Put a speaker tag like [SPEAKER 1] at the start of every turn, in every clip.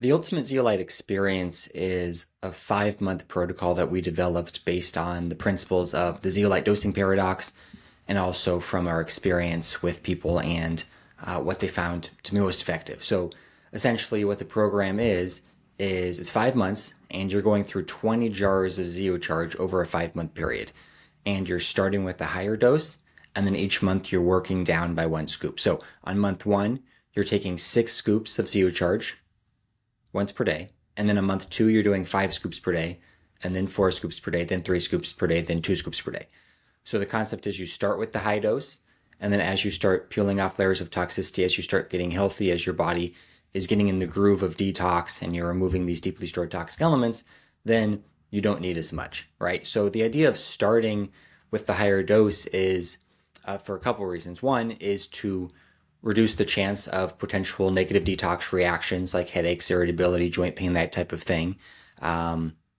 [SPEAKER 1] The Ultimate Zeolite Experience is a 5-month protocol that we developed based on the principles of the Zeolite Dosing Paradox and also from our experience with people and what they found to be most effective. So essentially what the program is it's 5 months and you're going through 20 jars of ZeoCharge over a 5-month period. And you're starting with the higher dose, and then each month you're working down by 1 scoop. So on month 1, you're taking 6 scoops of ZeoCharge once per day. And then a month 2, you're doing 5 scoops per day, and then 4 scoops per day, then 3 scoops per day, then 2 scoops per day. So the concept is you start with the high dose, and then as you start peeling off layers of toxicity, as you start getting healthy, as your body is getting in the groove of detox and you're removing these deeply stored toxic elements, then you don't need as much, right? So the idea of starting with the higher dose is for a couple of reasons. One is to reduce the chance of potential negative detox reactions like headaches, irritability, joint pain, that type of thing.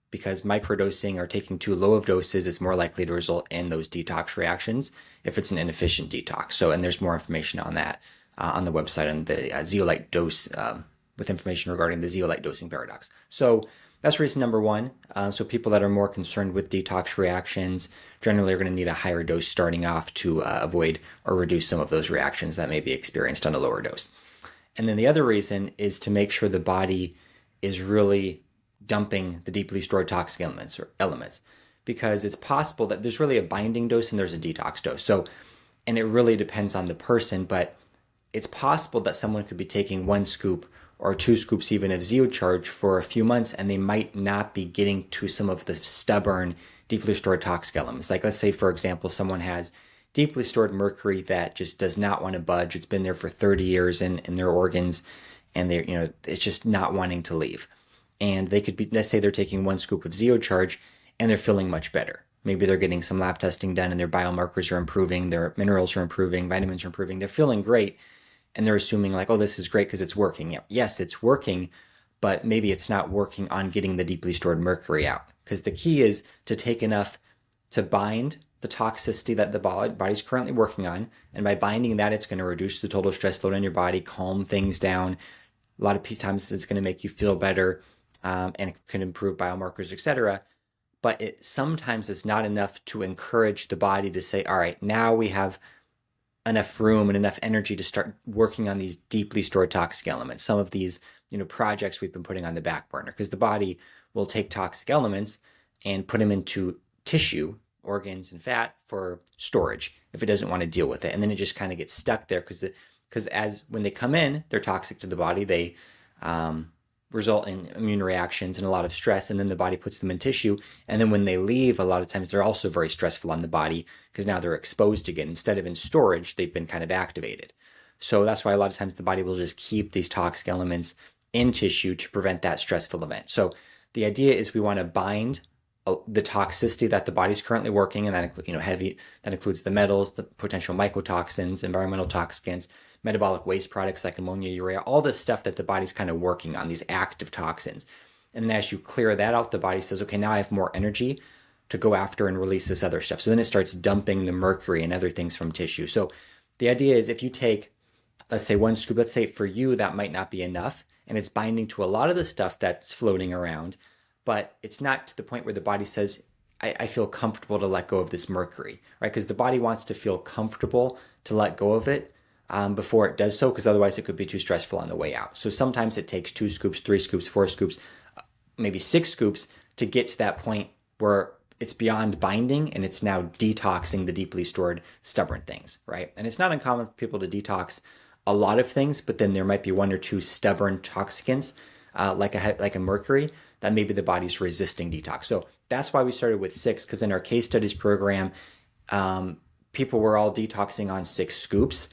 [SPEAKER 1] Because microdosing or taking too low of doses is more likely to result in those detox reactions if it's an inefficient detox. So, and there's more information on that on the website on the Zeolite dose with information regarding the Zeolite dosing paradox. So that's reason number one. So people that are more concerned with detox reactions generally are going to need a higher dose starting off to avoid or reduce some of those reactions that may be experienced on a lower dose. And then the other reason is to make sure the body is really dumping the deeply stored toxic elements, because it's possible that there's really a binding dose and there's a detox dose. So, and it really depends on the person, but it's possible that someone could be taking 1 scoop or 2 scoops even of ZeoCharge for a few months, and they might not be getting to some of the stubborn, deeply stored toxic elements. Like let's say, for example, someone has deeply stored mercury that just does not want to budge. It's been there for 30 years in their organs, and they're, it's just not wanting to leave. And they could be, let's say they're taking 1 scoop of ZeoCharge and they're feeling much better. Maybe they're getting some lab testing done and their biomarkers are improving, their minerals are improving, vitamins are improving, they're feeling great. And they're assuming like, oh, this is great because it's working. Yes, it's working, but maybe it's not working on getting the deeply stored mercury out. Because the key is to take enough to bind the toxicity that the body's currently working on. And by binding that, it's going to reduce the total stress load on your body, calm things down. A lot of times it's going to make you feel better, and it can improve biomarkers, etc. But sometimes it's not enough to encourage the body to say, all right, now we have enough room and enough energy to start working on these deeply stored toxic elements. Some of these, projects we've been putting on the back burner, because the body will take toxic elements and put them into tissue, organs, and fat for storage if it doesn't want to deal with it. And then it just kind of gets stuck there because as when they come in, they're toxic to the body. They result in immune reactions and a lot of stress, and then the body puts them in tissue. And then when they leave, a lot of times they're also very stressful on the body because now they're exposed again. Instead of in storage, they've been kind of activated. So that's why a lot of times the body will just keep these toxic elements in tissue to prevent that stressful event. So the idea is we want to bind the toxicity that the body's currently working, and that includes the metals, the potential mycotoxins, environmental toxins, metabolic waste products like ammonia, urea, all this stuff that the body's kind of working on, these active toxins. And then as you clear that out, the body says, okay, now I have more energy to go after and release this other stuff. So then it starts dumping the mercury and other things from tissue. So the idea is if you take, let's say 1 scoop, let's say for you that might not be enough, and it's binding to a lot of the stuff that's floating around, but it's not to the point where the body says, I feel comfortable to let go of this mercury, right? Because the body wants to feel comfortable to let go of it before it does so, because otherwise it could be too stressful on the way out. So sometimes it takes 2 scoops, 3 scoops, 4 scoops, maybe 6 scoops to get to that point where it's beyond binding and it's now detoxing the deeply stored stubborn things, right? And it's not uncommon for people to detox a lot of things, but then there might be 1 or 2 stubborn toxicants, like a mercury, that maybe the body's resisting detox. So that's why we started with 6, because in our case studies program, people were all detoxing on 6 scoops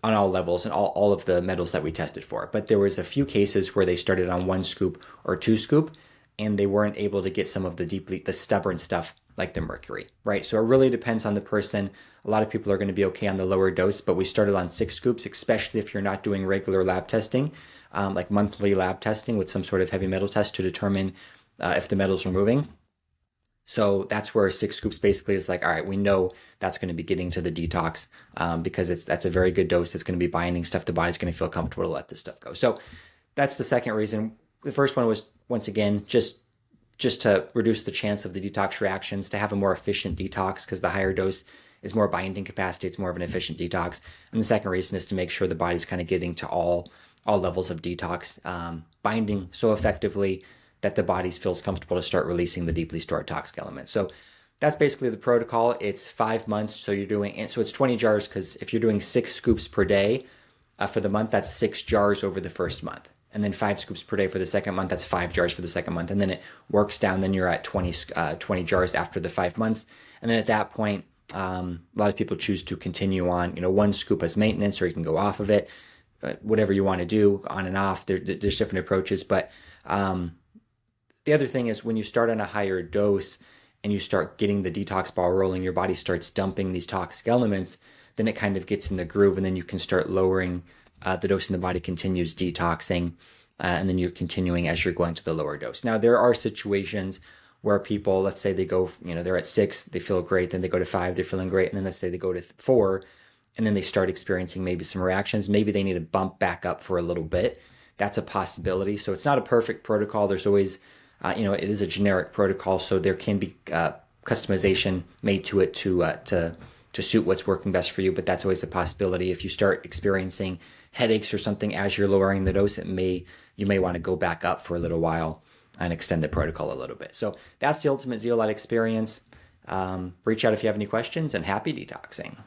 [SPEAKER 1] on all levels and all of the metals that we tested for. But there was a few cases where they started on 1 scoop or 2 scoop, and they weren't able to get some of the stubborn stuff like the mercury, right? So it really depends on the person. A lot of people are going to be okay on the lower dose, but we started on 6 scoops, especially if you're not doing regular lab testing, like monthly lab testing with some sort of heavy metal test to determine if the metals are moving. So that's where 6 scoops basically is like, all right, we know that's going to be getting to the detox because that's a very good dose. It's going to be binding stuff. The body's going to feel comfortable to let this stuff go. So that's the second reason. The first one was, once again, just to reduce the chance of the detox reactions, to have a more efficient detox, because the higher dose is more binding capacity, it's more of an efficient detox. And the second reason is to make sure the body's kind of getting to all levels of detox, binding so effectively that the body feels comfortable to start releasing the deeply stored toxic elements. So that's basically the protocol. It's 5 months, so you're doing, and so it's 20 jars, because if you're doing 6 scoops per day for the month, that's 6 jars over the first month. And then 5 scoops per day for the second month, that's 5 jars for the second month. And then it works down, then you're at 20 jars after the 5 months. And then at that point, a lot of people choose to continue on, 1 scoop as maintenance, or you can go off of it, whatever you want to do, on and off. There's different approaches. But the other thing is, when you start on a higher dose and you start getting the detox ball rolling, your body starts dumping these toxic elements, then it kind of gets in the groove, and then you can start lowering the dose, and the body continues detoxing, and then you're continuing as you're going to the lower dose. Now, there are situations where people, let's say they go, they're at 6, they feel great, then they go to 5, they're feeling great, and then let's say they go to 4, and then they start experiencing maybe some reactions. Maybe they need to bump back up for a little bit. That's a possibility. So it's not a perfect protocol. There's always, it is a generic protocol, so there can be customization made to it to suit what's working best for you, but that's always a possibility. If you start experiencing headaches or something as you're lowering the dose, you may want to go back up for a little while and extend the protocol a little bit. So that's the ultimate Zeolite experience. Reach out if you have any questions, and happy detoxing.